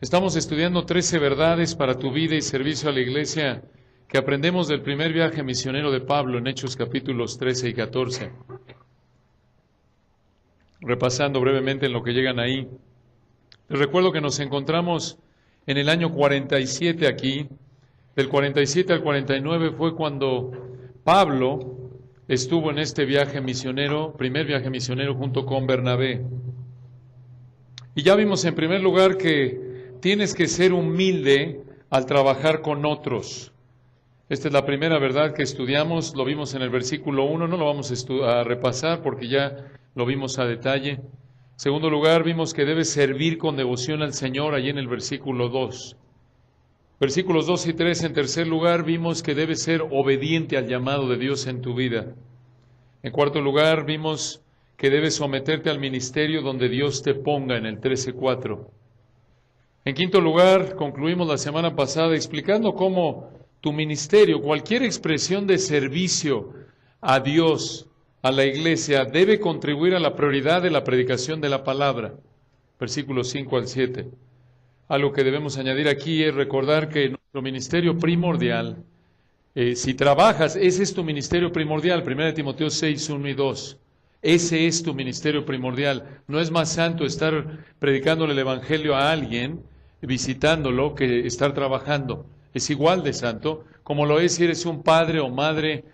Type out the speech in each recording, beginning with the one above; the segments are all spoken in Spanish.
Estamos estudiando 13 verdades para tu vida y servicio a la iglesia que aprendemos del primer viaje misionero de Pablo en Hechos capítulos 13 y 14. Repasando brevemente en lo que llegan ahí. Les recuerdo que nos encontramos en el año 47 aquí. Del 47 al 49 fue cuando Pablo estuvo en este viaje misionero, primer viaje misionero junto con Bernabé. Y ya vimos en primer lugar que tienes que ser humilde al trabajar con otros. Esta es la primera verdad que estudiamos, lo vimos en el versículo 1, no lo vamos a repasar porque ya lo vimos a detalle. En segundo lugar, vimos que debes servir con devoción al Señor, allí en el versículo 2. Versículos 2 y 3, en tercer lugar, vimos que debes ser obediente al llamado de Dios en tu vida. En cuarto lugar, vimos que debes someterte al ministerio donde Dios te ponga, en el 13:4. En quinto lugar, concluimos la semana pasada explicando cómo tu ministerio, cualquier expresión de servicio a Dios, a la iglesia, debe contribuir a la prioridad de la predicación de la palabra. Versículos 5 al 7. Algo que debemos añadir aquí es recordar que nuestro ministerio primordial, si trabajas, ese es tu ministerio primordial, 1 Timoteo 6, 1 y 2. Ese es tu ministerio primordial. No es más santo estar predicándole el evangelio a alguien, visitándolo, que estar trabajando. Es igual de santo, como lo es si eres un padre o madre,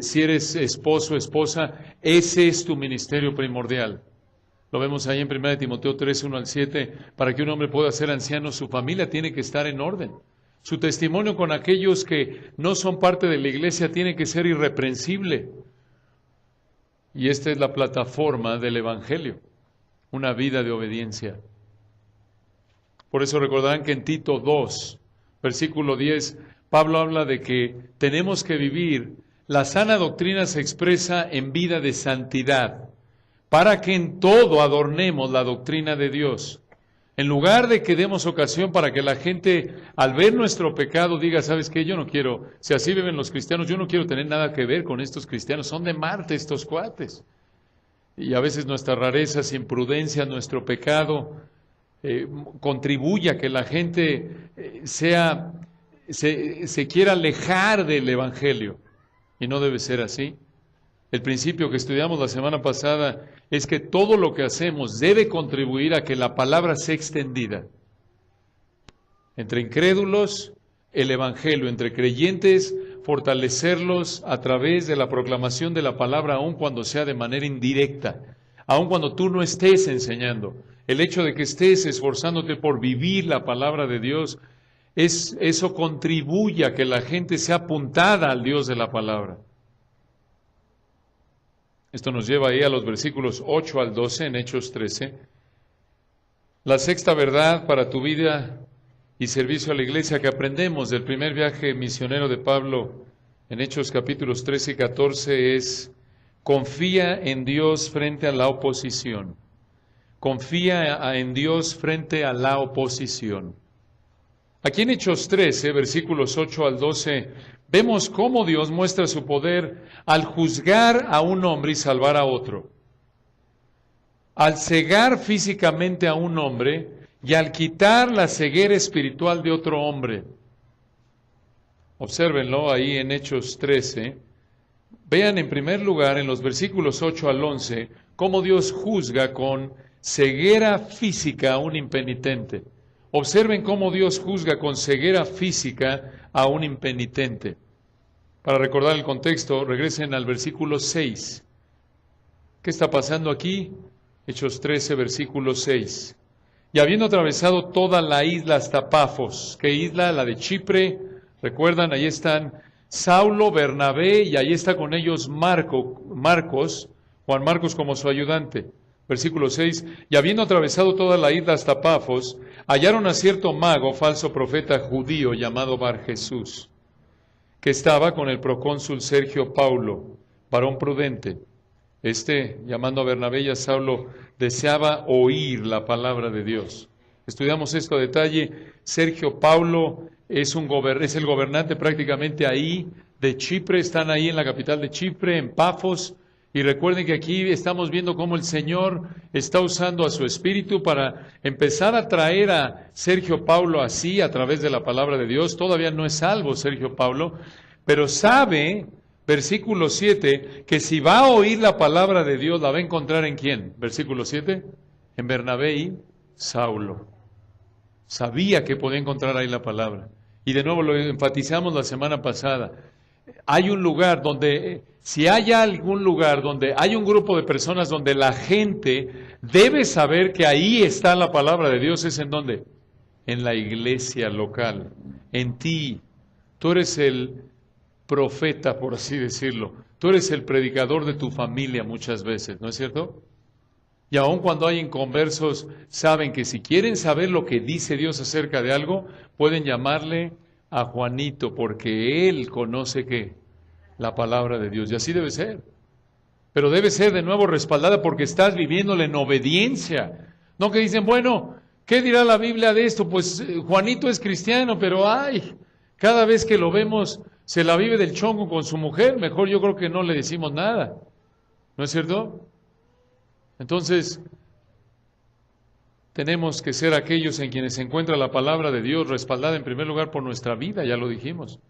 si eres esposo o esposa, ese es tu ministerio primordial. Lo vemos ahí en 1 Timoteo 3, 1 al 7, para que un hombre pueda ser anciano, su familia tiene que estar en orden. Su testimonio con aquellos que no son parte de la iglesia tiene que ser irreprensible. Y esta es la plataforma del evangelio, una vida de obediencia. Por eso recordarán que en Tito 2, versículo 10, Pablo habla de que tenemos que vivir, la sana doctrina se expresa en vida de santidad, para que en todo adornemos la doctrina de Dios. En lugar de que demos ocasión para que la gente, al ver nuestro pecado, diga, ¿sabes qué? Yo no quiero, si así viven los cristianos, yo no quiero tener nada que ver con estos cristianos, son de Marte estos cuates. Y a veces nuestras rarezas, imprudencia, nuestro pecado, contribuye a que la gente se quiera alejar del evangelio. Y no debe ser así. El principio que estudiamos la semana pasada es que todo lo que hacemos debe contribuir a que la palabra sea extendida. Entre incrédulos, el evangelio, entre creyentes, fortalecerlos a través de la proclamación de la palabra, aun cuando sea de manera indirecta, aun cuando tú no estés enseñando. El hecho de que estés esforzándote por vivir la palabra de Dios, eso contribuye a que la gente sea apuntada al Dios de la palabra. Esto nos lleva ahí a los versículos 8 al 12 en Hechos 13. La sexta verdad para tu vida y servicio a la iglesia que aprendemos del primer viaje misionero de Pablo en Hechos capítulos 13 y 14 es: confía en Dios frente a la oposición. Confía en Dios frente a la oposición. Aquí en Hechos 13, versículos 8 al 12, vemos cómo Dios muestra su poder al juzgar a un hombre y salvar a otro. Al cegar físicamente a un hombre y al quitar la ceguera espiritual de otro hombre. Obsérvenlo ahí en Hechos 13. Vean en primer lugar en los versículos 8 al 11 cómo Dios juzga con ceguera física a un impenitente. Observen cómo Dios juzga con ceguera física a un impenitente. Para recordar el contexto, regresen al versículo 6. ¿Qué está pasando aquí? Hechos 13, versículo 6. Y habiendo atravesado toda la isla hasta Pafos, ¿qué isla? La de Chipre. Recuerdan, ahí están Saulo, Bernabé, y ahí está con ellos Marcos, Juan Marcos como su ayudante. Versículo 6, y habiendo atravesado toda la isla hasta Pafos, hallaron a cierto mago, falso profeta judío, llamado Bar Jesús, que estaba con el procónsul Sergio Paulo, varón prudente. Llamando a Bernabé y a Saulo, deseaba oír la palabra de Dios. Estudiamos esto a detalle. Sergio Paulo es el gobernante prácticamente ahí de Chipre, están ahí en la capital de Chipre, en Pafos, Y recuerden que aquí estamos viendo cómo el Señor está usando a su Espíritu para empezar a traer a Sergio Paulo así a través de la palabra de Dios. Todavía no es salvo Sergio Paulo, pero sabe, versículo 7, que si va a oír la palabra de Dios, ¿la va a encontrar en quién? Versículo 7, en Bernabé y Saulo. Sabía que podía encontrar ahí la palabra. Y de nuevo lo enfatizamos la semana pasada. Hay un lugar donde, si hay algún lugar donde hay un grupo de personas donde la gente debe saber que ahí está la palabra de Dios, ¿es en dónde? En la iglesia local, en ti. Tú eres el profeta, por así decirlo. Tú eres el predicador de tu familia muchas veces, ¿no es cierto? Y aun cuando hay inconversos, saben que si quieren saber lo que dice Dios acerca de algo, pueden llamarle a Juanito, porque él conoce que la palabra de Dios, y así debe ser. Pero debe ser de nuevo respaldada porque estás viviéndole en obediencia. No que dicen, bueno, ¿qué dirá la Biblia de esto? Pues Juanito es cristiano, pero ay, cada vez que lo vemos se la vive del chongo con su mujer, mejor yo creo que no le decimos nada. ¿No es cierto? Entonces, tenemos que ser aquellos en quienes se encuentra la palabra de Dios respaldada en primer lugar por nuestra vida, ya lo dijimos.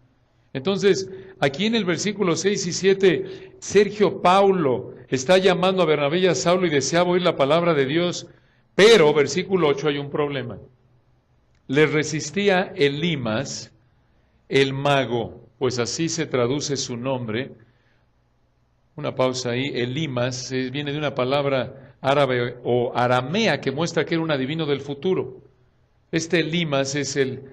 Entonces, aquí en el versículo 6 y 7, Sergio Paulo está llamando a Bernabé y a Saulo y deseaba oír la palabra de Dios, pero, versículo 8, hay un problema. Les resistía Elimas, el mago, pues así se traduce su nombre. Una pausa ahí, Elimas viene de una palabra árabe o aramea que muestra que era un adivino del futuro. Este Elimas es el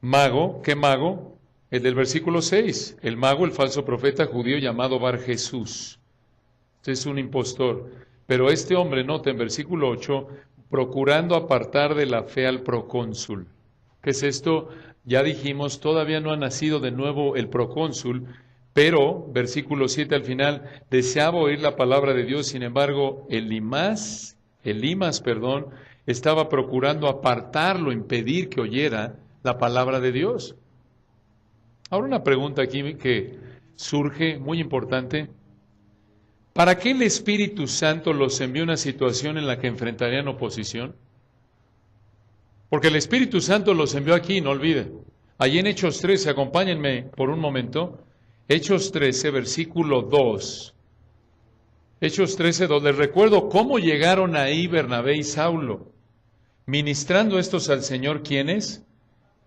mago, ¿qué mago? El del versículo 6, el mago, el falso profeta judío llamado Bar Jesús. Este es un impostor. Pero este hombre, nota en versículo 8, procurando apartar de la fe al procónsul. ¿Qué es esto? Ya dijimos, todavía no ha nacido de nuevo el procónsul, pero, versículo 7 al final, deseaba oír la palabra de Dios, sin embargo, Elimas, estaba procurando apartarlo, impedir que oyera la palabra de Dios. Ahora una pregunta aquí que surge, muy importante. ¿Para qué el Espíritu Santo los envió a una situación en la que enfrentarían oposición? Porque el Espíritu Santo los envió aquí, no olviden. Allí en Hechos 13, acompáñenme por un momento. Hechos 13, versículo 2. Hechos 13, 2. Les recuerdo cómo llegaron ahí Bernabé y Saulo. Ministrando estos al Señor, ¿quiénes?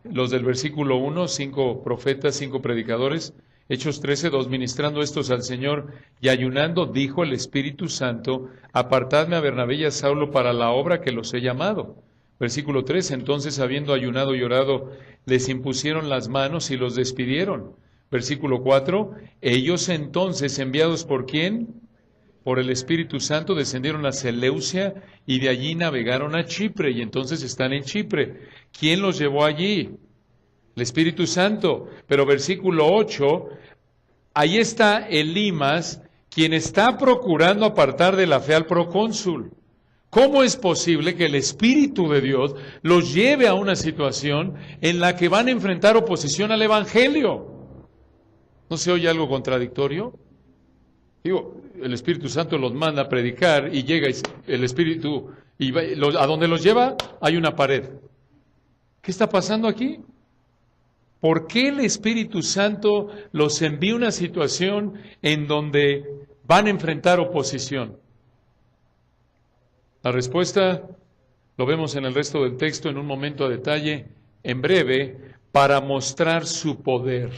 Los del versículo 1, 5 profetas, 5 predicadores. Hechos 13, 2. Ministrando estos al Señor y ayunando, dijo el Espíritu Santo, apartadme a Bernabé y a Saulo para la obra que los he llamado. Versículo 3. Entonces, habiendo ayunado y orado, les impusieron las manos y los despidieron. Versículo 4, ellos entonces, enviados por ¿quién? Por el Espíritu Santo, descendieron a Seleucia y de allí navegaron a Chipre, y entonces están en Chipre. ¿Quién los llevó allí? El Espíritu Santo. Pero versículo 8, ahí está Elimas, quien está procurando apartar de la fe al procónsul. ¿Cómo es posible que el Espíritu de Dios los lleve a una situación en la que van a enfrentar oposición al Evangelio? ¿No se oye algo contradictorio? Digo, el Espíritu Santo los manda a predicar y llega el Espíritu, y a donde los lleva hay una pared. ¿Qué está pasando aquí? ¿Por qué el Espíritu Santo los envía a una situación en donde van a enfrentar oposición? La respuesta lo vemos en el resto del texto en un momento a detalle, en breve, para mostrar su poder.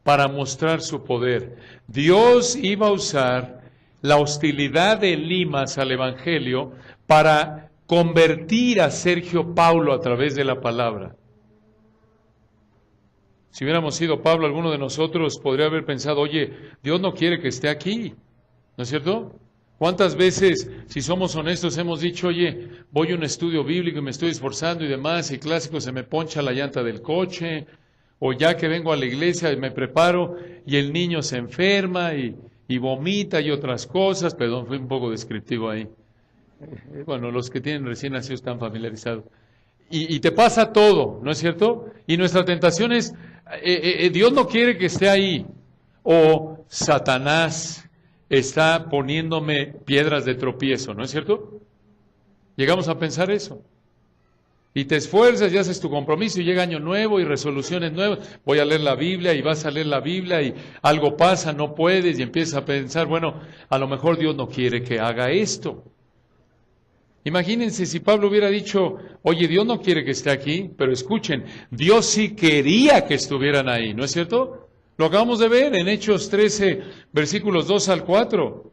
Para mostrar su poder. Dios iba a usar la hostilidad de Elimas al Evangelio para convertir a Sergio Paulo a través de la palabra. Si hubiéramos sido Pablo, alguno de nosotros podría haber pensado, oye, Dios no quiere que esté aquí, ¿no es cierto? ¿Cuántas veces, si somos honestos, hemos dicho, oye, voy a un estudio bíblico y me estoy esforzando y demás, y clásico se me poncha la llanta del coche, o ya que vengo a la iglesia y me preparo y el niño se enferma y vomita y otras cosas. Perdón, fui un poco descriptivo ahí. Bueno, los que tienen recién nacidos están familiarizados. Y te pasa todo, ¿no es cierto? Y nuestra tentación es, Dios no quiere que esté ahí. O Satanás está poniéndome piedras de tropiezo, ¿no es cierto? Llegamos a pensar eso. Y te esfuerzas y haces tu compromiso y llega año nuevo y resoluciones nuevas. Voy a leer la Biblia y vas a leer la Biblia y algo pasa, no puedes y empiezas a pensar, bueno, a lo mejor Dios no quiere que haga esto. Imagínense si Pablo hubiera dicho, oye, Dios no quiere que esté aquí, pero escuchen, Dios sí quería que estuvieran ahí, ¿no es cierto? Lo acabamos de ver en Hechos 13, versículos 2 al 4.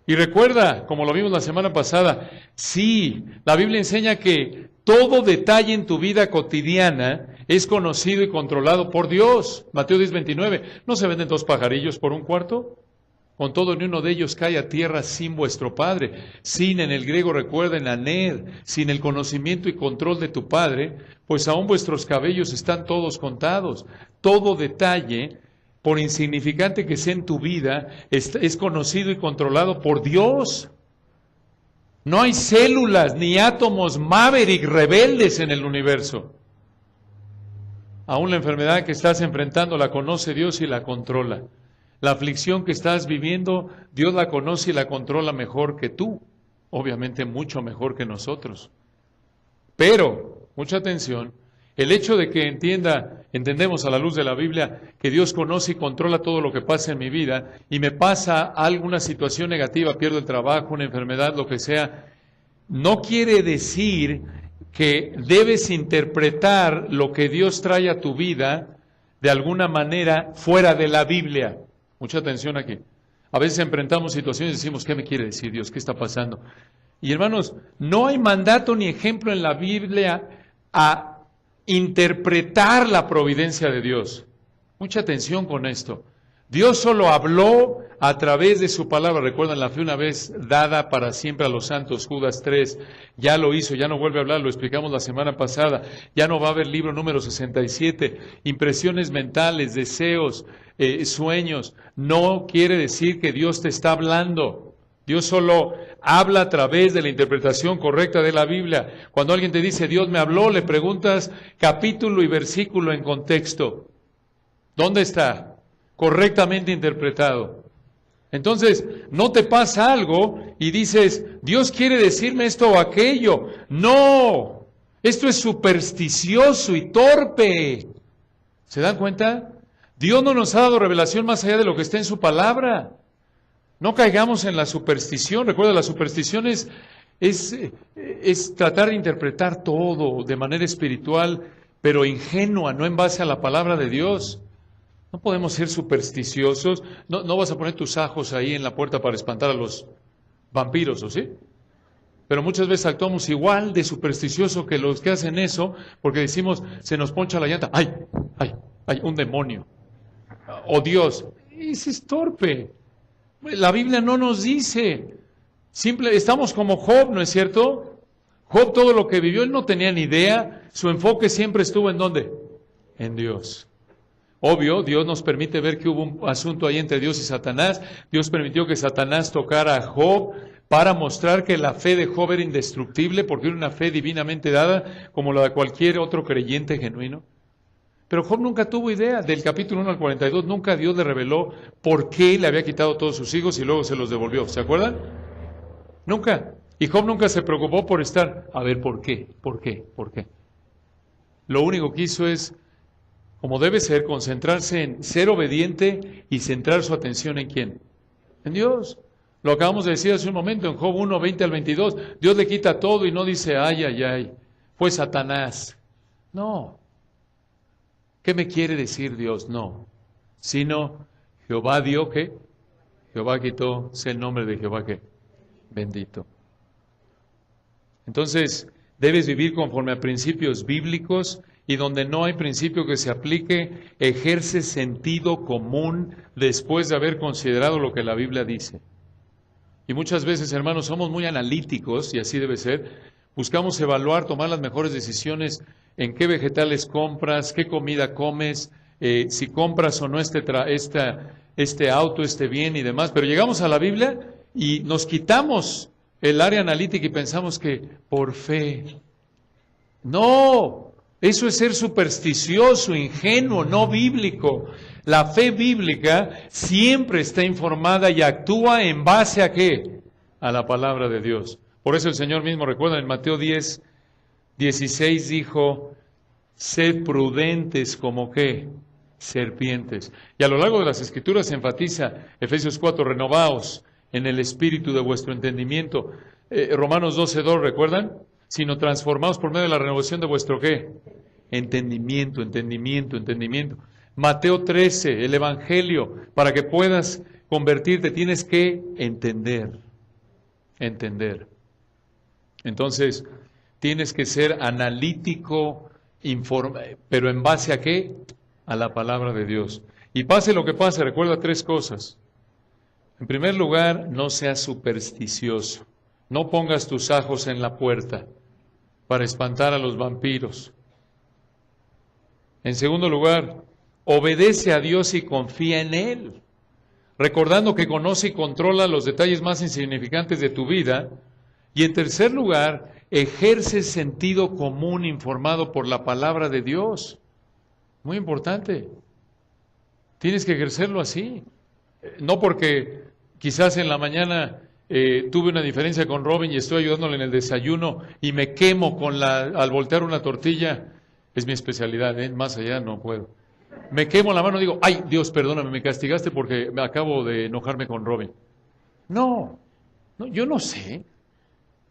Y recuerda, como lo vimos la semana pasada, sí, la Biblia enseña que todo detalle en tu vida cotidiana es conocido y controlado por Dios. Mateo 10:29, ¿no se venden 2 pajarillos por 1/4? Con todo, ni uno de ellos cae a tierra sin vuestro Padre. Sin, en el griego recuerden, aner, sin el conocimiento y control de tu Padre, pues aún vuestros cabellos están todos contados. Todo detalle, por insignificante que sea en tu vida, es conocido y controlado por Dios. No hay células ni átomos maverick rebeldes en el universo. Aún la enfermedad que estás enfrentando la conoce Dios y la controla. La aflicción que estás viviendo, Dios la conoce y la controla mejor que tú. Obviamente mucho mejor que nosotros. Pero, mucha atención, el hecho de que entendemos a la luz de la Biblia que Dios conoce y controla todo lo que pasa en mi vida y me pasa alguna situación negativa, pierdo el trabajo, una enfermedad, lo que sea, no quiere decir que debes interpretar lo que Dios trae a tu vida de alguna manera fuera de la Biblia. Mucha atención aquí. A veces enfrentamos situaciones y decimos, ¿qué me quiere decir Dios? ¿Qué está pasando? Y hermanos, no hay mandato ni ejemplo en la Biblia a interpretar la providencia de Dios. Mucha atención con esto. Dios solo habló a través de su palabra. Recuerdan, la fe una vez dada para siempre a los santos, Judas 3. Ya lo hizo, ya no vuelve a hablar, lo explicamos la semana pasada. Ya no va a haber libro número 67. Impresiones mentales, deseos, sueños. No quiere decir que Dios te está hablando. Dios solo habla a través de la interpretación correcta de la Biblia. Cuando alguien te dice, Dios me habló, le preguntas capítulo y versículo en contexto. ¿Dónde está? Correctamente interpretado. Entonces, no te pasa algo y dices, Dios quiere decirme esto o aquello. No, esto es supersticioso y torpe. ¿Se dan cuenta? Dios no nos ha dado revelación más allá de lo que está en su palabra. No caigamos en la superstición. Recuerda, la superstición es tratar de interpretar todo de manera espiritual, pero ingenua, no en base a la palabra de Dios. No podemos ser supersticiosos. No vas a poner tus ajos ahí en la puerta para espantar a los vampiros, ¿o sí? Pero muchas veces actuamos igual de supersticioso que los que hacen eso, porque decimos, se nos poncha la llanta. ¡Ay! Un demonio. ¡Oh, Dios! Ese es torpe. La Biblia no nos dice. Estamos como Job, ¿no es cierto? Job, todo lo que vivió, él no tenía ni idea. Su enfoque siempre estuvo ¿en dónde? En Dios. Obvio, Dios nos permite ver que hubo un asunto ahí entre Dios y Satanás. Dios permitió que Satanás tocara a Job para mostrar que la fe de Job era indestructible, porque era una fe divinamente dada, como la de cualquier otro creyente genuino. Pero Job nunca tuvo idea. Del capítulo 1 al 42, nunca Dios le reveló por qué le había quitado todos sus hijos y luego se los devolvió. ¿Se acuerdan? Nunca. Y Job nunca se preocupó por estar, a ver, ¿por qué? Lo único que hizo es, como debe ser, concentrarse en ser obediente y centrar su atención ¿en quién? En Dios. Lo acabamos de decir hace un momento, en Job 1, 20 al 22. Dios le quita todo y no dice, ay, fue Satanás. No. ¿Qué me quiere decir Dios? No. Sino, Jehová dio, ¿qué? Jehová quitó, sea el nombre de Jehová, ¿qué? Bendito. Entonces, debes vivir conforme a principios bíblicos, y donde no hay principio que se aplique, ejerce sentido común después de haber considerado lo que la Biblia dice. Y muchas veces, hermanos, somos muy analíticos, y así debe ser. Buscamos evaluar, tomar las mejores decisiones en qué vegetales compras, qué comida comes, si compras o no este auto, este bien y demás. Pero llegamos a la Biblia y nos quitamos el área analítica y pensamos que por fe. No, Eso es ser supersticioso, ingenuo, no bíblico. La fe bíblica siempre está informada y actúa en base a ¿qué? A la palabra de Dios. Por eso el Señor mismo, recuerda, en Mateo 10:16 dijo, sed prudentes como ¿qué? Serpientes. Y a lo largo de las Escrituras se enfatiza, Efesios 4, renovaos en el espíritu de vuestro entendimiento. Romanos 12:2, ¿recuerdan? Sino transformaos por medio de la renovación de vuestro ¿qué? Entendimiento. Mateo 13, el Evangelio, para que puedas convertirte tienes que entender. Entonces, tienes que ser analítico, pero ¿en base a qué? A la palabra de Dios. Y pase lo que pase, recuerda 3 cosas. En primer lugar, no seas supersticioso. No pongas tus ajos en la puerta para espantar a los vampiros. En segundo lugar, obedece a Dios y confía en Él, recordando que conoce y controla los detalles más insignificantes de tu vida. Y en tercer lugar, ejerce sentido común informado por la palabra de Dios. Muy importante. Tienes que ejercerlo así. No porque quizás en la mañana tuve una diferencia con Robin y estoy ayudándole en el desayuno y me quemo al voltear una tortilla. Es mi especialidad, más allá no puedo. Me quemo la mano y digo, ay, Dios, perdóname, me castigaste porque me acabo de enojarme con Robin. No, yo no sé.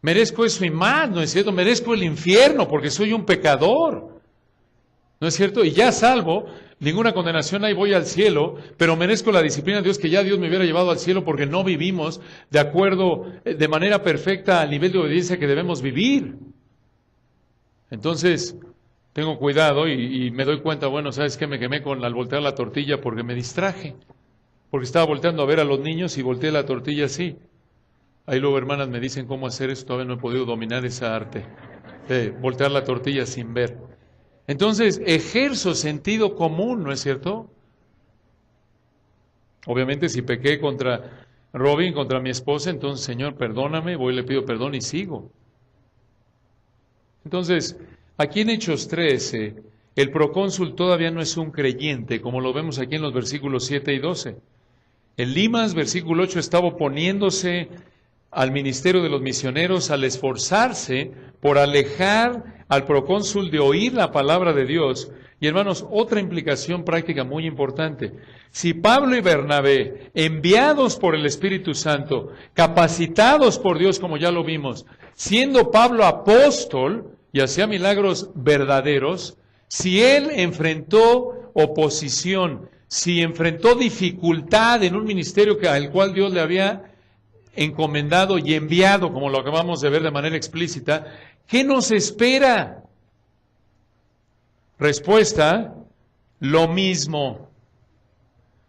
Merezco eso y más, ¿no es cierto? Merezco el infierno porque soy un pecador. ¿No es cierto? Y ya salvo, ninguna condenación hay, voy al cielo, pero merezco la disciplina de Dios que ya Dios me hubiera llevado al cielo porque no vivimos de acuerdo, de manera perfecta al nivel de obediencia que debemos vivir. Entonces, tengo cuidado y me doy cuenta, bueno, ¿sabes qué? Me quemé al voltear la tortilla porque me distraje. Porque estaba volteando a ver a los niños y volteé la tortilla así. Ahí luego hermanas me dicen cómo hacer esto, todavía no he podido dominar esa arte. Voltear la tortilla sin ver. Entonces, ejerzo sentido común, ¿no es cierto? Obviamente, si pequé contra Robin, contra mi esposa, entonces, Señor, perdóname, voy y le pido perdón y sigo. Entonces, aquí en Hechos 13, el procónsul todavía no es un creyente, como lo vemos aquí en los versículos 7 y 12. En Limas, versículo 8, estaba oponiéndose al ministerio de los misioneros al esforzarse por alejar al procónsul de oír la palabra de Dios. Y hermanos, otra implicación práctica muy importante. Si Pablo y Bernabé, enviados por el Espíritu Santo, capacitados por Dios, como ya lo vimos, siendo Pablo apóstol y hacía milagros verdaderos, si él enfrentó oposición, si enfrentó dificultad en un ministerio al cual Dios le había encomendado y enviado, como lo acabamos de ver de manera explícita, ¿qué nos espera? Respuesta, lo mismo.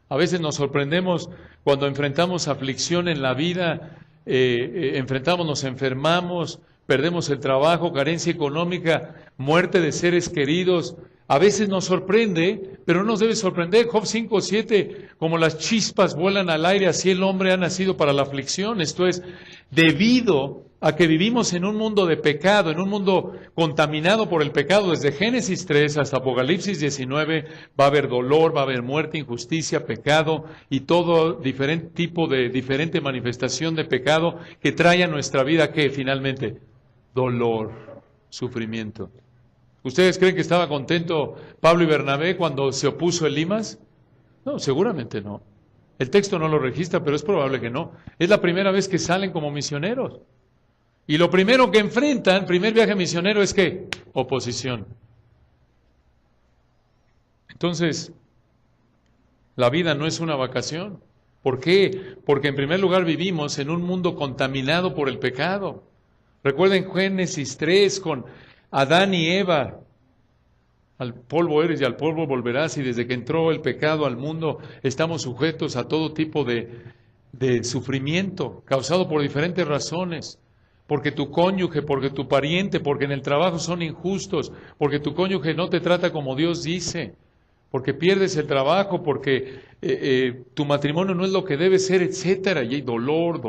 A veces nos sorprendemos cuando enfrentamos aflicción en la vida, nos enfermamos, perdemos el trabajo, carencia económica, muerte de seres queridos. A veces nos sorprende, pero no nos debe sorprender. Job 5:7, como las chispas vuelan al aire, así el hombre ha nacido para la aflicción. Esto es debido a que vivimos en un mundo de pecado, en un mundo contaminado por el pecado. Desde Génesis 3 hasta Apocalipsis 19 va a haber dolor, va a haber muerte, injusticia, pecado y todo diferente manifestación de pecado que trae a nuestra vida, ¿qué? Finalmente, dolor, sufrimiento. ¿Ustedes creen que estaba contento Pablo y Bernabé cuando se opuso Elimas? No, seguramente no. El texto no lo registra, pero es probable que no. Es la primera vez que salen como misioneros. Y lo primero que enfrentan, primer viaje misionero, es ¿qué? Oposición. Entonces, la vida no es una vacación. ¿Por qué? Porque en primer lugar vivimos en un mundo contaminado por el pecado. Recuerden Génesis 3 con Adán y Eva. Al polvo eres y al polvo volverás, y desde que entró el pecado al mundo estamos sujetos a todo tipo de sufrimiento causado por diferentes razones. Porque tu cónyuge, porque tu pariente, porque en el trabajo son injustos, porque tu cónyuge no te trata como Dios dice, porque pierdes el trabajo, porque tu matrimonio no es lo que debe ser, etcétera. Y hay dolor,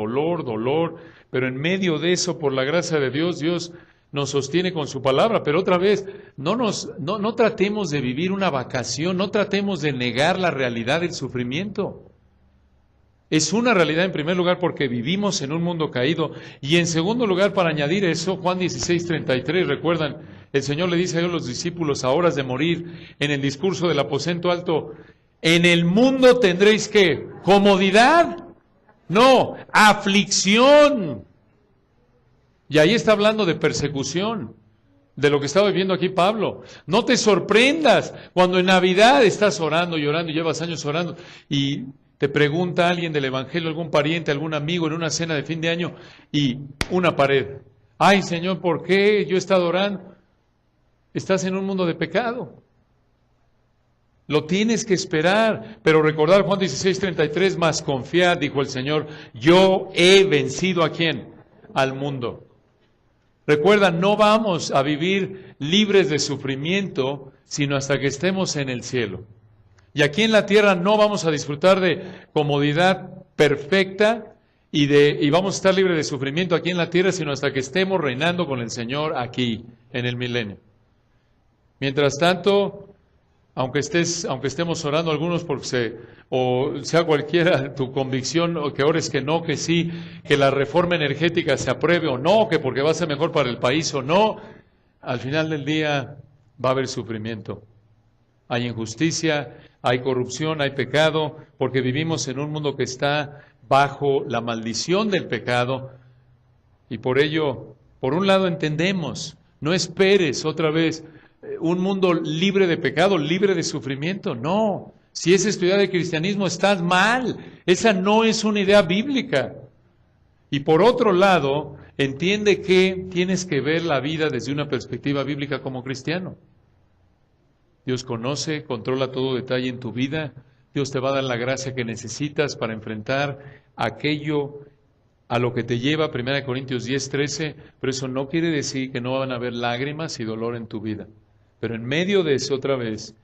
pero en medio de eso, por la gracia de Dios, Dios nos sostiene con su palabra, pero otra vez, no tratemos de vivir una vacación, no tratemos de negar la realidad del sufrimiento. Es una realidad en primer lugar porque vivimos en un mundo caído, y en segundo lugar, para añadir eso, Juan 16:33, recuerdan, el Señor le dice a los discípulos a horas de morir en el discurso del aposento alto: en el mundo tendréis ¿qué? ¿Comodidad? No, aflicción. Y ahí está hablando de persecución, de lo que estaba viviendo aquí Pablo. No te sorprendas cuando en Navidad estás orando y orando, y llevas años orando, y te pregunta alguien del Evangelio, algún pariente, algún amigo en una cena de fin de año, y una pared. Ay, Señor, ¿por qué yo he estado orando? Estás en un mundo de pecado. Lo tienes que esperar, pero recordar Juan 16:33, más confiad, dijo el Señor, yo he vencido ¿a quién? Al mundo. Recuerda, no vamos a vivir libres de sufrimiento, sino hasta que estemos en el cielo. Y aquí en la tierra no vamos a disfrutar de comodidad perfecta y vamos a estar libres de sufrimiento aquí en la tierra, sino hasta que estemos reinando con el Señor aquí, en el milenio. Mientras tanto, aunque estemos orando algunos porque sea cualquiera tu convicción, o que ores que no, que sí, que la reforma energética se apruebe o no, que porque va a ser mejor para el país o no, al final del día va a haber sufrimiento. Hay injusticia, hay corrupción, hay pecado, porque vivimos en un mundo que está bajo la maldición del pecado, y por ello, por un lado entendemos, no esperes otra vez un mundo libre de pecado, libre de sufrimiento. No, si es estudiar el cristianismo estás mal, esa no es una idea bíblica. Y por otro lado, entiende que tienes que ver la vida desde una perspectiva bíblica como cristiano. Dios conoce, controla todo detalle en tu vida. Dios te va a dar la gracia que necesitas para enfrentar aquello a lo que te lleva 1 Corintios 10:13, pero eso no quiere decir que no van a haber lágrimas y dolor en tu vida. Pero en medio de eso, otra vez,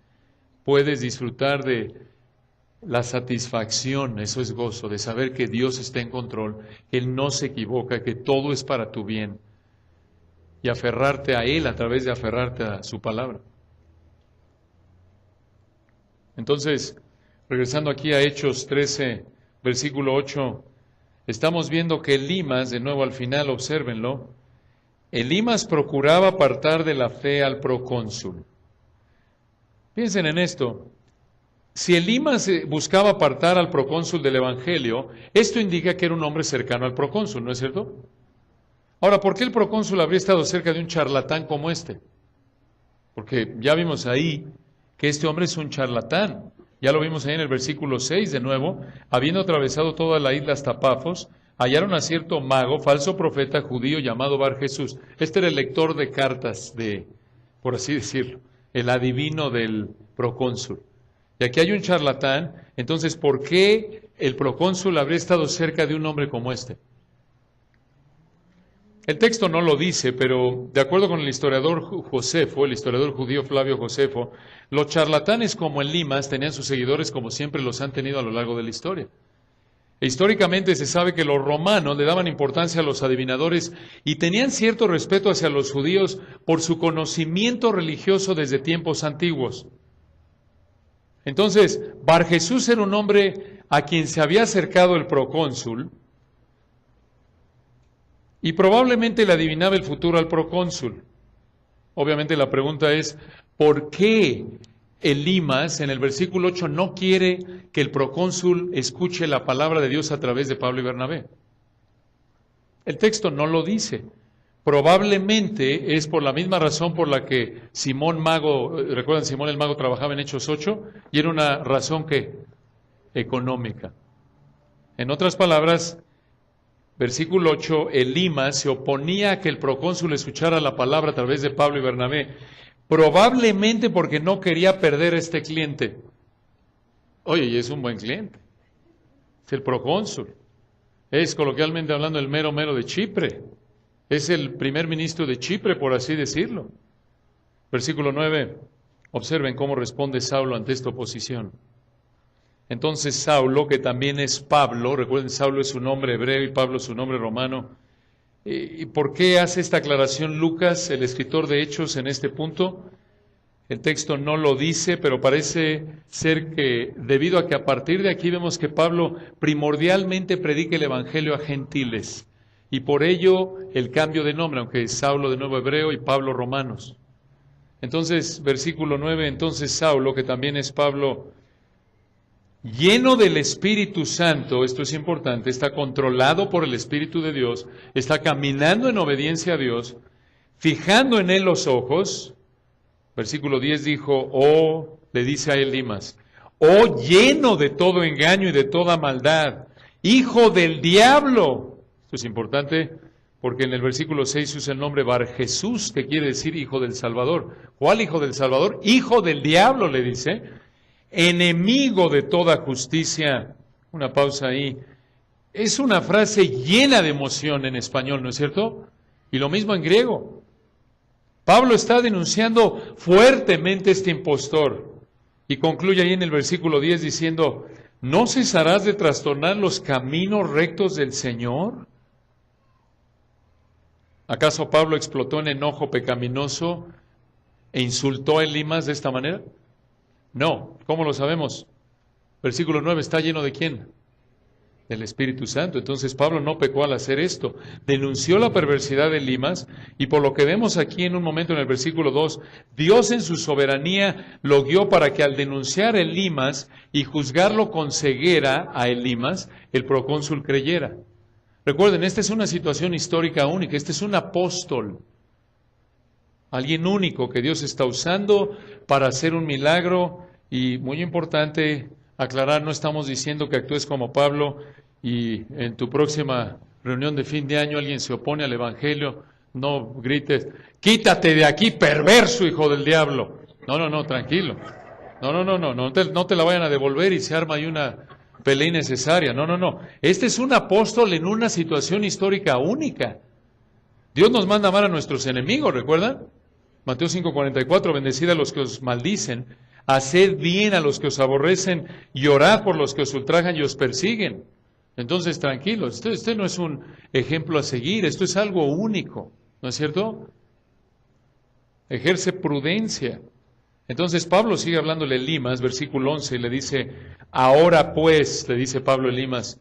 puedes disfrutar de la satisfacción, eso es gozo, de saber que Dios está en control, que Él no se equivoca, que todo es para tu bien, y aferrarte a Él a través de aferrarte a su palabra. Entonces, regresando aquí a Hechos 13, versículo 8, estamos viendo que Elimas, de nuevo al final, obsérvenlo, Elimas procuraba apartar de la fe al procónsul. Piensen en esto. Si Elimas buscaba apartar al procónsul del Evangelio, esto indica que era un hombre cercano al procónsul, ¿no es cierto? Ahora, ¿por qué el procónsul habría estado cerca de un charlatán como este? Porque ya vimos ahí que este hombre es un charlatán. Ya lo vimos ahí en el versículo 6 de nuevo. Habiendo atravesado toda la isla hasta Pafos, hallaron a cierto mago, falso profeta judío llamado Bar Jesús. Este era el lector de cartas por así decirlo, el adivino del procónsul. Y aquí hay un charlatán. Entonces, ¿por qué el procónsul habría estado cerca de un hombre como este? El texto no lo dice, pero de acuerdo con el historiador Josefo, el historiador judío Flavio Josefo, los charlatanes como Elimas tenían sus seguidores como siempre los han tenido a lo largo de la historia. E históricamente se sabe que los romanos le daban importancia a los adivinadores y tenían cierto respeto hacia los judíos por su conocimiento religioso desde tiempos antiguos. Entonces, Bar Jesús era un hombre a quien se había acercado el procónsul y probablemente le adivinaba el futuro al procónsul. Obviamente la pregunta es, ¿por qué Elimas en el versículo 8 no quiere que el procónsul escuche la palabra de Dios a través de Pablo y Bernabé? El texto no lo dice. Probablemente es por la misma razón por la que Simón Mago, recuerdan, Simón el Mago trabajaba en Hechos 8, y era una razón que económica. En otras palabras, versículo 8, Elimas se oponía a que el procónsul escuchara la palabra a través de Pablo y Bernabé, probablemente porque no quería perder a este cliente. Oye, y es un buen cliente. Es el procónsul. Es, coloquialmente hablando, el mero mero de Chipre. Es el primer ministro de Chipre, por así decirlo. Versículo 9. Observen cómo responde Saulo ante esta oposición. Entonces Saulo, que también es Pablo, recuerden, Saulo es su nombre hebreo y Pablo es su nombre romano, ¿Y por qué hace esta aclaración Lucas, el escritor de Hechos, en este punto? El texto no lo dice, pero parece ser que debido a que a partir de aquí vemos que Pablo primordialmente predica el evangelio a gentiles y por ello el cambio de nombre, aunque es Saulo de nuevo hebreo y Pablo romanos. Entonces, versículo 9, entonces Saulo, que también es Pablo, lleno del Espíritu Santo, esto es importante, está controlado por el Espíritu de Dios, está caminando en obediencia a Dios, fijando en él los ojos. Versículo 10 dijo, le dice a Elimas, lleno de todo engaño y de toda maldad, hijo del diablo. Esto es importante porque en el versículo 6 usa el nombre Bar Jesús, que quiere decir hijo del Salvador. ¿Cuál hijo del Salvador? Hijo del diablo, le dice. Enemigo de toda justicia. Una pausa ahí. Es una frase llena de emoción en español, ¿no es cierto? Y lo mismo en griego. Pablo está denunciando fuertemente este impostor y concluye ahí en el versículo 10 diciendo, ¿no cesarás de trastornar los caminos rectos del Señor? ¿Acaso Pablo explotó en enojo pecaminoso e insultó a Elimas de esta manera? No, ¿cómo lo sabemos? Versículo 9, ¿está lleno de quién? Del Espíritu Santo. Entonces Pablo no pecó al hacer esto, denunció la perversidad de Elimas y por lo que vemos aquí en un momento en el versículo 2, Dios en su soberanía lo guió para que al denunciar a Elimas y juzgarlo con ceguera a Elimas, el procónsul creyera. Recuerden, esta es una situación histórica única, este es un apóstol, alguien único que Dios está usando para hacer un milagro y muy importante aclarar, no estamos diciendo que actúes como Pablo y en tu próxima reunión de fin de año alguien se opone al Evangelio, no grites, quítate de aquí, perverso hijo del diablo. No, tranquilo. No te la vayan a devolver y se arma ahí una pelea innecesaria. No. Este es un apóstol en una situación histórica única. Dios nos manda amar a nuestros enemigos, ¿recuerdan? Mateo 5:44, bendecid a los que os maldicen, haced bien a los que os aborrecen y orad por los que os ultrajan y os persiguen. Entonces, tranquilos, este no es un ejemplo a seguir, esto es algo único, ¿no es cierto? Ejerce prudencia. Entonces Pablo sigue hablándole a Elimas, versículo 11, y le dice, ahora pues, le dice Pablo a Elimas,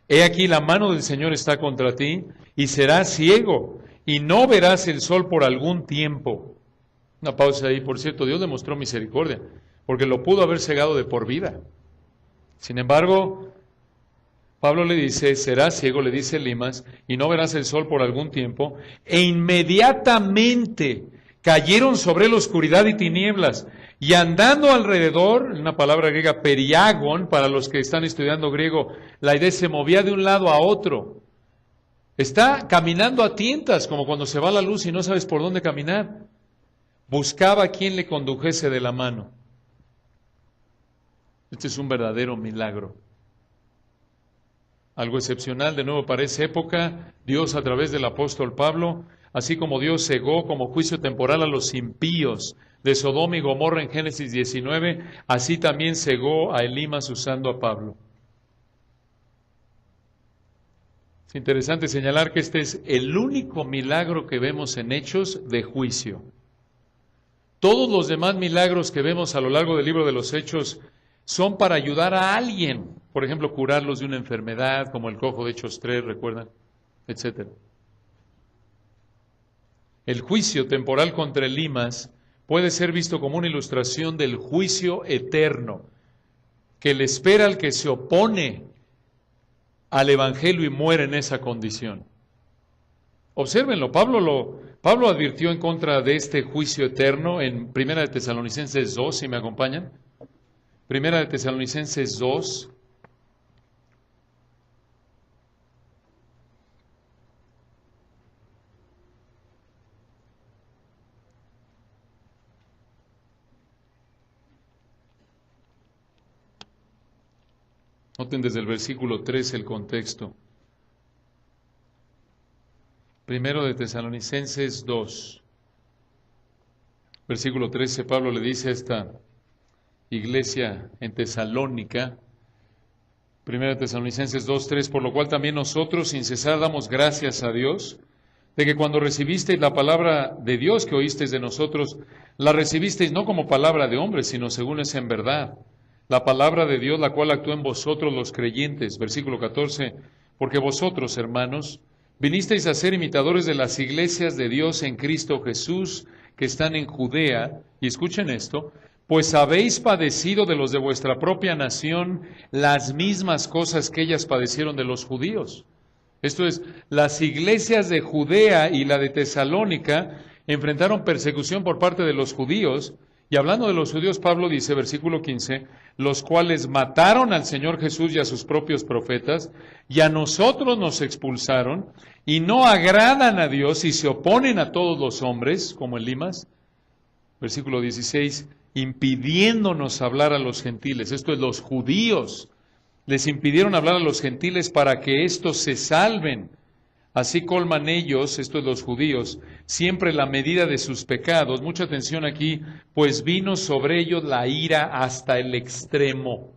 he aquí la mano del Señor está contra ti, y serás ciego, y no verás el sol por algún tiempo. Una pausa ahí, por cierto, Dios demostró misericordia, porque lo pudo haber cegado de por vida. Sin embargo, Pablo le dice, serás ciego, le dice Elimas, y no verás el sol por algún tiempo, e inmediatamente cayeron sobre él oscuridad y tinieblas, y andando alrededor, una palabra griega, periagon, para los que están estudiando griego, la idea se movía de un lado a otro. Está caminando a tientas, como cuando se va la luz y no sabes por dónde caminar. Buscaba a quien le condujese de la mano. Este es un verdadero milagro. Algo excepcional, de nuevo para esa época, Dios a través del apóstol Pablo, así como Dios cegó como juicio temporal a los impíos de Sodoma y Gomorra en Génesis 19, así también cegó a Elimas usando a Pablo. Es interesante señalar que este es el único milagro que vemos en Hechos de juicio. Todos los demás milagros que vemos a lo largo del libro de los Hechos son para ayudar a alguien, por ejemplo, curarlos de una enfermedad, como el cojo de Hechos 3, ¿recuerdan? Etcétera. El juicio temporal contra Elimas puede ser visto como una ilustración del juicio eterno que le espera al que se opone al Evangelio y muere en esa condición. Obsérvenlo, Pablo advirtió en contra de este juicio eterno en 1 de Tesalonicenses 2, si me acompañan. 1 de Tesalonicenses 2. Noten desde el versículo 3 el contexto. 1 de Tesalonicenses 2, versículo 13, Pablo le dice a esta iglesia en Tesalónica, 1 de Tesalonicenses 2, 3, por lo cual también nosotros sin cesar damos gracias a Dios de que cuando recibisteis la palabra de Dios que oísteis de nosotros, la recibisteis no como palabra de hombres, sino según es en verdad. La palabra de Dios, la cual actúa en vosotros los creyentes. Versículo 14, porque vosotros, hermanos, vinisteis a ser imitadores de las iglesias de Dios en Cristo Jesús, que están en Judea, y escuchen esto, pues habéis padecido de los de vuestra propia nación las mismas cosas que ellas padecieron de los judíos. Esto es, las iglesias de Judea y la de Tesalónica enfrentaron persecución por parte de los judíos, y hablando de los judíos, Pablo dice, versículo 15, los cuales mataron al Señor Jesús y a sus propios profetas, y a nosotros nos expulsaron, y no agradan a Dios y se oponen a todos los hombres, como en Limas. Versículo 16, impidiéndonos hablar a los gentiles. Esto es, los judíos les impidieron hablar a los gentiles para que éstos se salven. Así colman ellos, esto es, los judíos, siempre la medida de sus pecados. Mucha atención aquí, pues vino sobre ellos la ira hasta el extremo.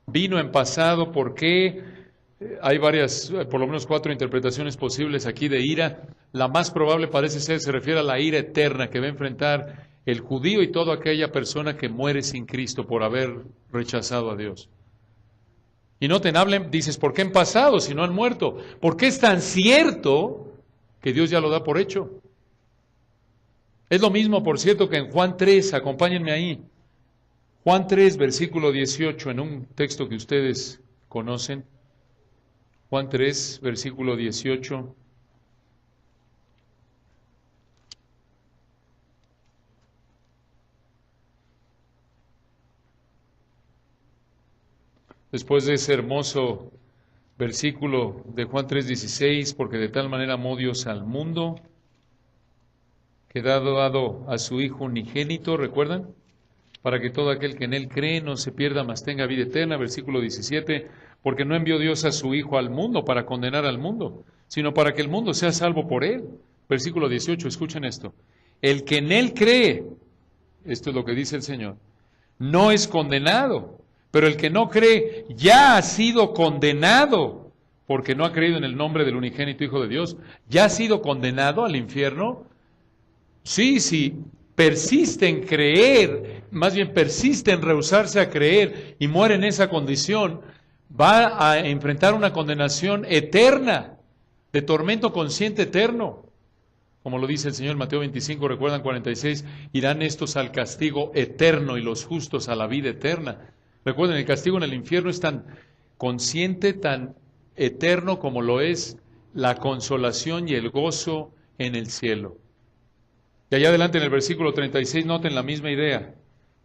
Vino en pasado, ¿por qué? Hay varias, por lo menos 4 interpretaciones posibles aquí de ira. La más probable parece ser, se refiere a la ira eterna que va a enfrentar el judío y toda aquella persona que muere sin Cristo por haber rechazado a Dios. Y noten, hablen, dices, ¿por qué en pasado si no han muerto? ¿Por qué es tan cierto que Dios ya lo da por hecho? Es lo mismo, por cierto, que en Juan 3, acompáñenme ahí. Juan 3, versículo 18, en un texto que ustedes conocen. Juan 3, versículo 18. Después de ese hermoso versículo de Juan 3:16, porque de tal manera amó Dios al mundo, que ha dado a su Hijo unigénito, ¿recuerdan? Para que todo aquel que en Él cree no se pierda, mas tenga vida eterna. Versículo 17, porque no envió Dios a su Hijo al mundo para condenar al mundo, sino para que el mundo sea salvo por Él. Versículo 18, escuchen esto. El que en Él cree, esto es lo que dice el Señor, no es condenado. Pero el que no cree ya ha sido condenado, porque no ha creído en el nombre del unigénito Hijo de Dios. ¿Ya ha sido condenado al infierno? Sí, persiste en creer, más bien persiste en rehusarse a creer y muere en esa condición, va a enfrentar una condenación eterna, de tormento consciente eterno. Como lo dice el Señor en Mateo 25, recuerdan 46, irán estos al castigo eterno y los justos a la vida eterna. Recuerden, el castigo en el infierno es tan consciente, tan eterno como lo es la consolación y el gozo en el cielo. Y allá adelante en el versículo 36, noten la misma idea.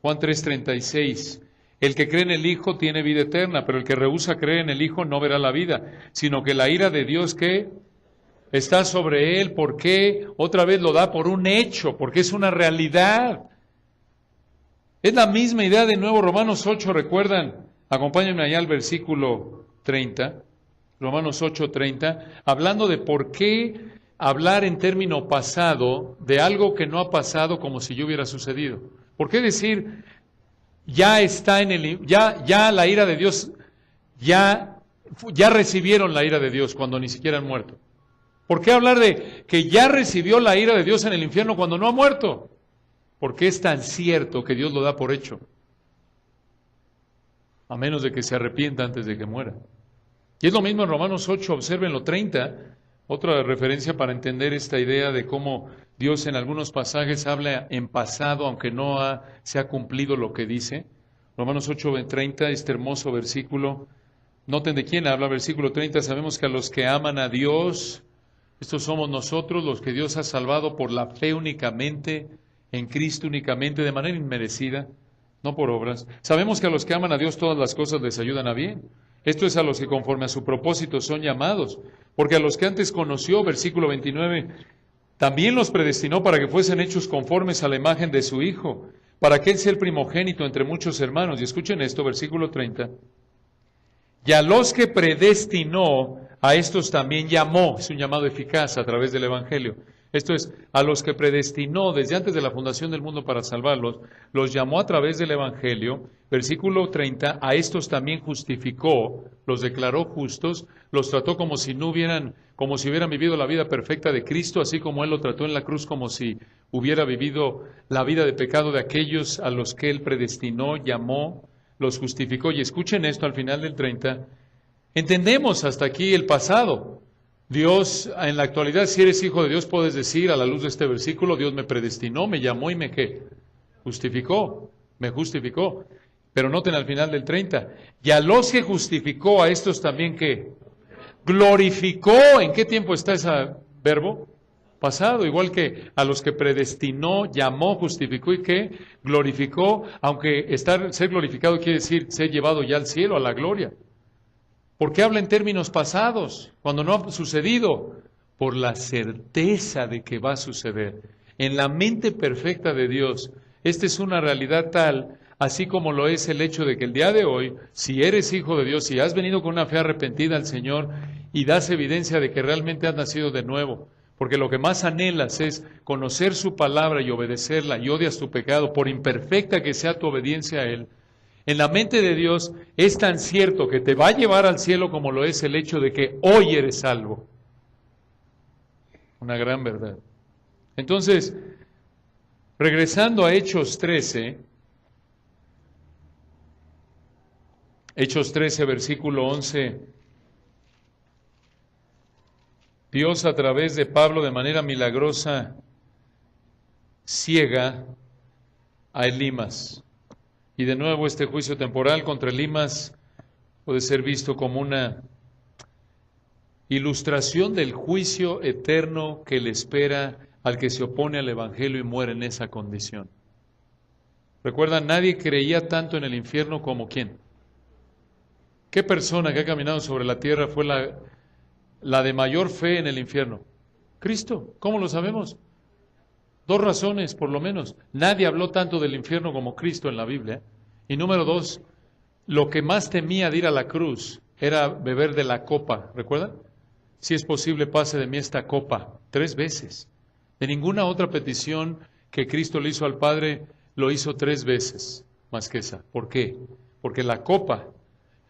Juan 3:36. El que cree en el Hijo tiene vida eterna, pero el que rehúsa creer en el Hijo no verá la vida, sino que la ira de Dios que está sobre él. ¿Por qué? Otra vez lo da por un hecho, porque es una realidad. Es la misma idea de nuevo, Romanos 8, recuerdan, acompáñenme allá al versículo 30, Romanos 8:30, hablando de por qué hablar en término pasado de algo que no ha pasado como si ya hubiera sucedido. ¿Por qué decir, ya está ya la ira de Dios, ya recibieron la ira de Dios cuando ni siquiera han muerto? ¿Por qué hablar de que ya recibió la ira de Dios en el infierno cuando no ha muerto? Porque es tan cierto que Dios lo da por hecho, a menos de que se arrepienta antes de que muera. Y es lo mismo en Romanos 8, observen lo 30, otra referencia para entender esta idea de cómo Dios en algunos pasajes habla en pasado, aunque no se ha cumplido lo que dice. Romanos 8, 30, este hermoso versículo. Noten de quién habla, versículo 30, sabemos que a los que aman a Dios, estos somos nosotros, los que Dios ha salvado por la fe únicamente, en Cristo únicamente, de manera inmerecida, no por obras. Sabemos que a los que aman a Dios todas las cosas les ayudan a bien. Esto es a los que conforme a su propósito son llamados. Porque a los que antes conoció, versículo 29, también los predestinó para que fuesen hechos conformes a la imagen de su Hijo, para que Él sea el primogénito entre muchos hermanos. Y escuchen esto, versículo 30. Y a los que predestinó, a estos también llamó. Es un llamado eficaz a través del Evangelio. Esto es, a los que predestinó desde antes de la fundación del mundo para salvarlos, los llamó a través del Evangelio. Versículo 30, a estos también justificó, los declaró justos, los trató como si hubieran vivido la vida perfecta de Cristo, así como Él lo trató en la cruz como si hubiera vivido la vida de pecado de aquellos a los que Él predestinó, llamó, los justificó. Y escuchen esto al final del 30, entendemos hasta aquí el pasado. Dios, en la actualidad, si eres hijo de Dios, puedes decir a la luz de este versículo, Dios me predestinó, me llamó y me ¿qué? Justificó, me justificó. Pero noten al final del 30, y a los que justificó, a estos también ¿qué? Glorificó. ¿En qué tiempo está ese verbo? Pasado, igual que a los que predestinó, llamó, justificó y ¿qué? Glorificó, aunque ser glorificado quiere decir ser llevado ya al cielo, a la gloria. ¿Por qué habla en términos pasados cuando no ha sucedido? Por la certeza de que va a suceder. En la mente perfecta de Dios, esta es una realidad tal, así como lo es el hecho de que el día de hoy, si eres hijo de Dios, si has venido con una fe arrepentida al Señor y das evidencia de que realmente has nacido de nuevo, porque lo que más anhelas es conocer su palabra y obedecerla y odias tu pecado, por imperfecta que sea tu obediencia a Él, en la mente de Dios es tan cierto que te va a llevar al cielo como lo es el hecho de que hoy eres salvo. Una gran verdad. Entonces, regresando a Hechos 13, versículo 11, Dios a través de Pablo de manera milagrosa ciega a Elimas. Y de nuevo este juicio temporal contra Elimas puede ser visto como una ilustración del juicio eterno que le espera al que se opone al Evangelio y muere en esa condición. Recuerda, nadie creía tanto en el infierno como ¿quién? ¿Qué persona que ha caminado sobre la tierra fue la de mayor fe en el infierno? Cristo. ¿Cómo lo sabemos? Dos razones, por lo menos. Nadie habló tanto del infierno como Cristo en la Biblia. Y número dos, lo que más temía de ir a la cruz era beber de la copa. ¿Recuerdan? Si es posible, pase de mí esta copa. 3 veces. De ninguna otra petición que Cristo le hizo al Padre, lo hizo 3 veces más que esa. ¿Por qué? Porque la copa,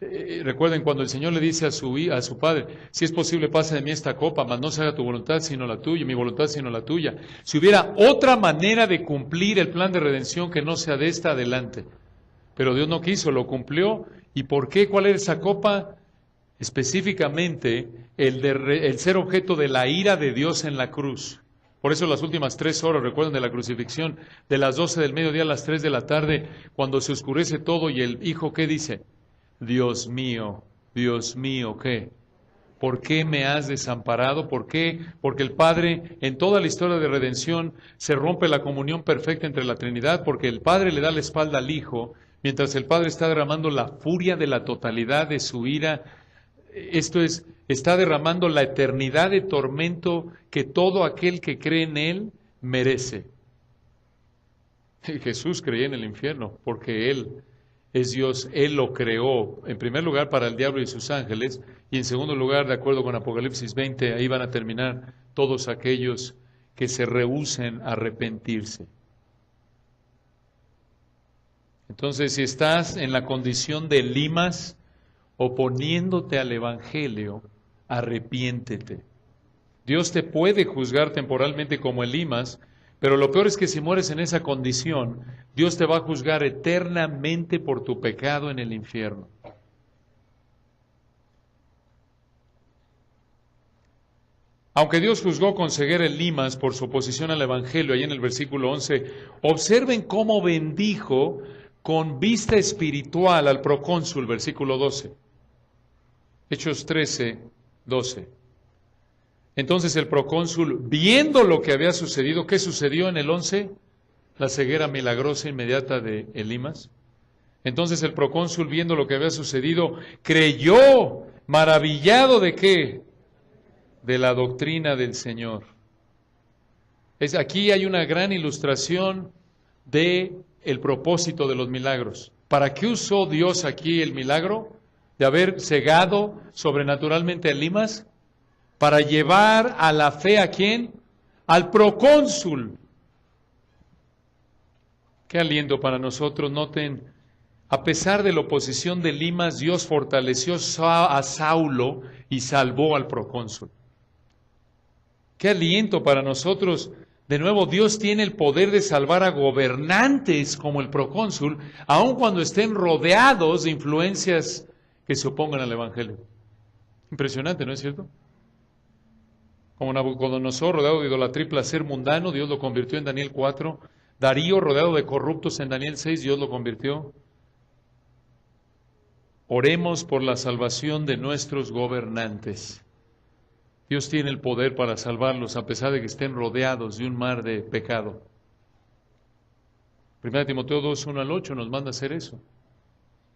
recuerden cuando el Señor le dice a su Padre, si es posible pase de mí esta copa, mas no se haga tu voluntad sino la tuya, mi voluntad sino la tuya. Si hubiera otra manera de cumplir el plan de redención que no sea de esta, adelante. Pero Dios no quiso, lo cumplió. ¿Y por qué? ¿Cuál era esa copa? Específicamente el ser objeto de la ira de Dios en la cruz. Por eso las últimas 3 horas, recuerden, de la crucifixión, de las 12 del mediodía a las 3 de la tarde, cuando se oscurece todo y el Hijo, ¿qué dice? Dios mío, ¿qué? ¿Por qué me has desamparado? ¿Por qué? Porque el Padre, en toda la historia de redención, se rompe la comunión perfecta entre la Trinidad, porque el Padre le da la espalda al Hijo, mientras el Padre está derramando la furia de la totalidad de su ira. Esto es, está derramando la eternidad de tormento que todo aquel que cree en Él merece. Y Jesús creía en el infierno, porque Él es Dios, Él lo creó, en primer lugar para el diablo y sus ángeles, y en segundo lugar, de acuerdo con Apocalipsis 20, ahí van a terminar todos aquellos que se rehúsen a arrepentirse. Entonces, si estás en la condición de Elimas, oponiéndote al Evangelio, arrepiéntete. Dios te puede juzgar temporalmente como Elimas, pero lo peor es que si mueres en esa condición, Dios te va a juzgar eternamente por tu pecado en el infierno. Aunque Dios juzgó con ceguera a Elimas por su oposición al Evangelio, ahí en el versículo 11, observen cómo bendijo con vista espiritual al procónsul, versículo 12. Hechos 13, 12. Entonces el procónsul, viendo lo que había sucedido, ¿qué sucedió en el 11? La ceguera milagrosa inmediata de Elimas. Entonces el procónsul, viendo lo que había sucedido, creyó, maravillado ¿de qué? De la doctrina del Señor. Aquí hay una gran ilustración de el propósito de los milagros. ¿Para qué usó Dios aquí el milagro de haber cegado sobrenaturalmente a Elimas? Para llevar a la fe ¿a quién? al procónsul. Qué aliento para nosotros. Noten, a pesar de la oposición de Elimas, Dios fortaleció a Saulo y salvó al procónsul. Qué aliento para nosotros. De nuevo, Dios tiene el poder de salvar a gobernantes como el procónsul, aun cuando estén rodeados de influencias que se opongan al Evangelio. Impresionante, ¿no es cierto? Como Nabucodonosor, rodeado de idolatría y placer mundano, Dios lo convirtió en Daniel 4. Darío, rodeado de corruptos, en Daniel 6, Dios lo convirtió. Oremos por la salvación de nuestros gobernantes. Dios tiene el poder para salvarlos a pesar de que estén rodeados de un mar de pecado. 1 Timoteo 2, 1 al 8 nos manda a hacer eso.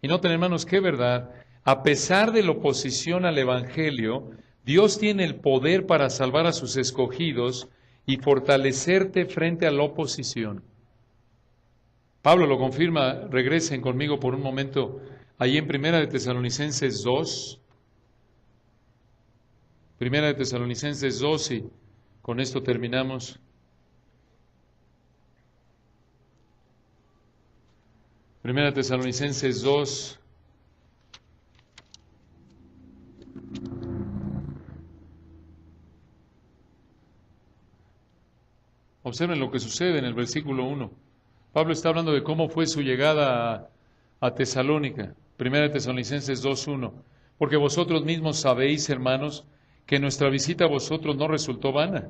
Y noten, hermanos, qué verdad. A pesar de la oposición al Evangelio, Dios tiene el poder para salvar a sus escogidos y fortalecerte frente a la oposición. Pablo lo confirma. Regresen conmigo por un momento ahí en 1 Tesalonicenses 2. 1 Tesalonicenses 2, y con esto terminamos. Primera Tesalonicenses 2. Observen lo que sucede en el versículo 1. Pablo está hablando de cómo fue su llegada a Tesalónica. Primera Tesalonicenses 2:1. Porque vosotros mismos sabéis, hermanos, que nuestra visita a vosotros no resultó vana.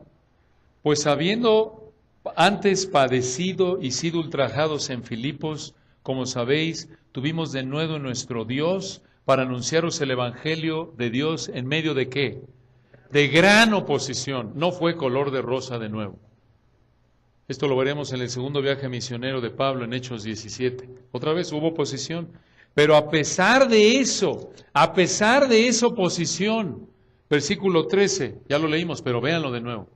Pues habiendo antes padecido y sido ultrajados en Filipos, como sabéis, tuvimos de nuevo nuestro Dios para anunciaros el Evangelio de Dios en medio de ¿qué? De gran oposición. No fue color de rosa de nuevo. Esto lo veremos en el segundo viaje misionero de Pablo en Hechos 17. Otra vez hubo oposición. Pero a pesar de eso, a pesar de esa oposición, versículo 13, ya lo leímos, pero véanlo de nuevo.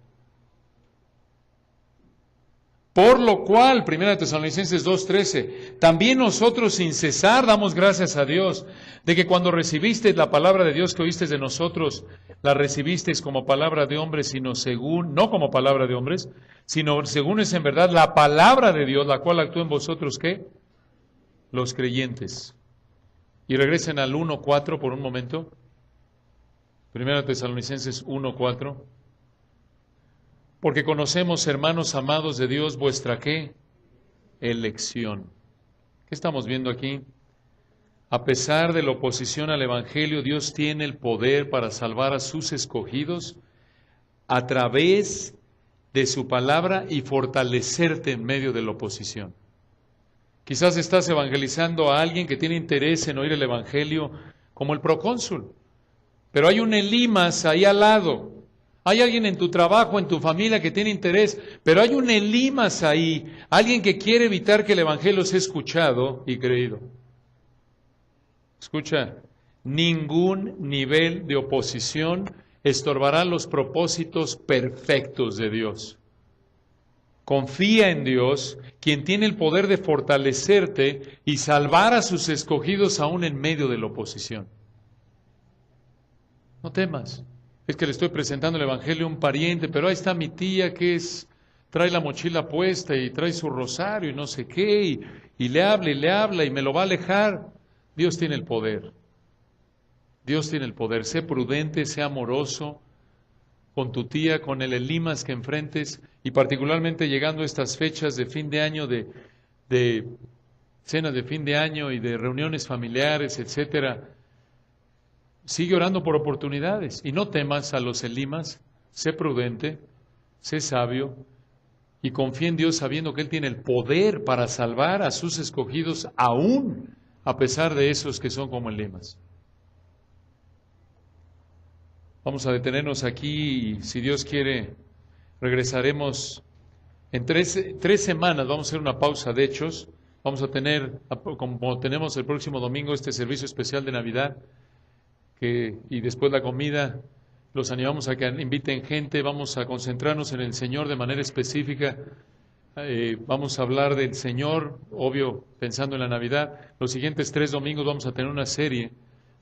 Por lo cual, 1 Tesalonicenses 2:13, también nosotros sin cesar damos gracias a Dios, de que cuando recibisteis la palabra de Dios que oísteis de nosotros, la recibisteis como palabra de hombres, sino según, no como palabra de hombres, sino según es en verdad la palabra de Dios, la cual actúa en vosotros, ¿qué? Los creyentes. Y regresen al 1:4 por un momento. 1 Tesalonicenses 1:4. Porque conocemos, hermanos amados de Dios, vuestra ¿qué? Elección. ¿Qué estamos viendo aquí? A pesar de la oposición al Evangelio, Dios tiene el poder para salvar a sus escogidos a través de su palabra y fortalecerte en medio de la oposición. Quizás estás evangelizando a alguien que tiene interés en oír el Evangelio, como el procónsul. Pero hay un Elimas ahí al lado. Hay alguien en tu trabajo, en tu familia que tiene interés, pero hay un Elimas ahí, alguien que quiere evitar que el Evangelio sea escuchado y creído. Escucha, ningún nivel de oposición estorbará los propósitos perfectos de Dios. Confía en Dios, quien tiene el poder de fortalecerte y salvar a sus escogidos aún en medio de la oposición. No temas. Es que le estoy presentando el Evangelio a un pariente, pero ahí está mi tía que trae la mochila puesta y trae su rosario y no sé qué, y le habla y me lo va a alejar. Dios tiene el poder. Dios tiene el poder. Sé prudente, sé amoroso con tu tía, con el Elimas que enfrentes, y particularmente llegando a estas fechas de fin de año, de cenas de fin de año y de reuniones familiares, etcétera. Sigue orando por oportunidades y no temas a los Elimas. Sé prudente, sé sabio y confía en Dios sabiendo que Él tiene el poder para salvar a sus escogidos aún a pesar de esos que son como Elimas. Vamos a detenernos aquí y si Dios quiere regresaremos en tres semanas. Vamos a hacer una pausa de Hechos. Vamos a tener, como tenemos el próximo domingo, este servicio especial de Navidad. Y después la comida, los animamos a que inviten gente, vamos a concentrarnos en el Señor de manera específica, vamos a hablar del Señor, obvio, pensando en la Navidad. Los siguientes 3 domingos vamos a tener una serie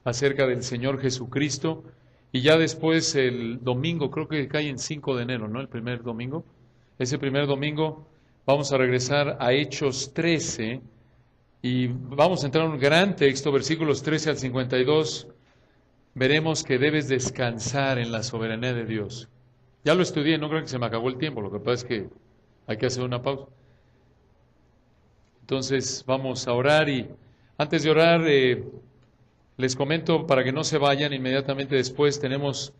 acerca del Señor Jesucristo, y ya después el domingo, creo que cae en 5 de enero, ¿no? El primer domingo. Ese primer domingo vamos a regresar a Hechos 13 y vamos a entrar en un gran texto, versículos 13 al 52. Veremos que debes descansar en la soberanía de Dios. Ya lo estudié, no creo que se me acabó el tiempo, lo que pasa es que hay que hacer una pausa. Entonces vamos a orar y antes de orar les comento para que no se vayan, inmediatamente después tenemos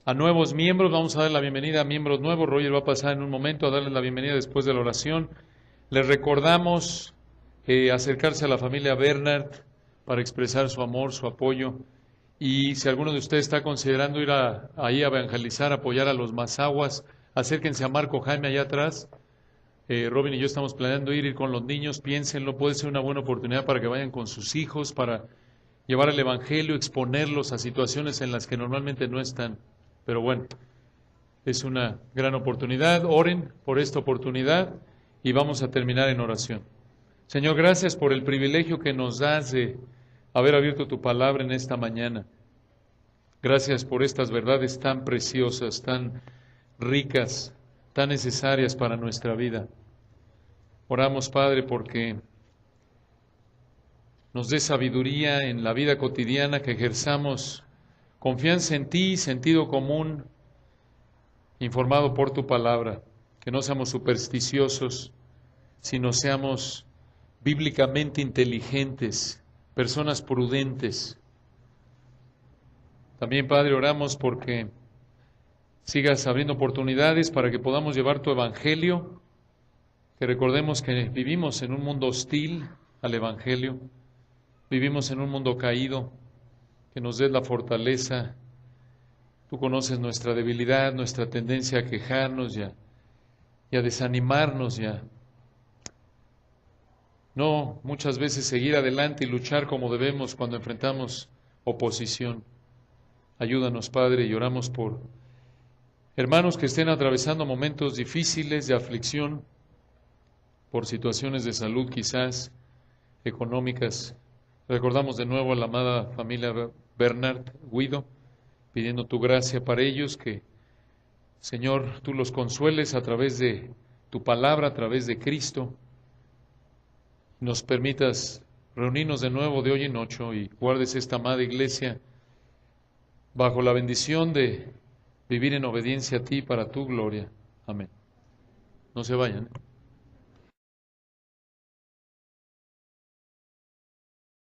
a nuevos miembros, vamos a dar la bienvenida a miembros nuevos. Roger va a pasar en un momento a darles la bienvenida después de la oración. Les recordamos acercarse a la familia Bernard para expresar su amor, su apoyo. Y si alguno de ustedes está considerando ir ahí a evangelizar, apoyar a los Mazaguas, acérquense a Marco Jaime allá atrás. Robin y yo estamos planeando ir con los niños, piénsenlo, puede ser una buena oportunidad para que vayan con sus hijos, para llevar el Evangelio, exponerlos a situaciones en las que normalmente no están. Pero bueno, es una gran oportunidad. Oren por esta oportunidad y vamos a terminar en oración. Señor, gracias por el privilegio que nos das de haber abierto tu palabra en esta mañana. Gracias por estas verdades tan preciosas, tan ricas, tan necesarias para nuestra vida. Oramos, Padre, porque nos dé sabiduría en la vida cotidiana, que ejerzamos confianza en ti, sentido común, informado por tu palabra, que no seamos supersticiosos, sino seamos bíblicamente inteligentes, personas prudentes. También, Padre, oramos porque sigas abriendo oportunidades para que podamos llevar tu Evangelio, que recordemos que vivimos en un mundo hostil al Evangelio, vivimos en un mundo caído, que nos des la fortaleza. Tú conoces nuestra debilidad, nuestra tendencia a quejarnos y a desanimarnos no muchas veces seguir adelante y luchar como debemos cuando enfrentamos oposición. Ayúdanos, Padre, y oramos por hermanos que estén atravesando momentos difíciles de aflicción, por situaciones de salud quizás, económicas. Recordamos de nuevo a la amada familia Bernard Guido, pidiendo tu gracia para ellos, que, Señor, tú los consueles a través de tu palabra, a través de Cristo. Nos permitas reunirnos de nuevo de hoy en ocho y guardes esta amada iglesia bajo la bendición de vivir en obediencia a ti para tu gloria. Amén. No se vayan.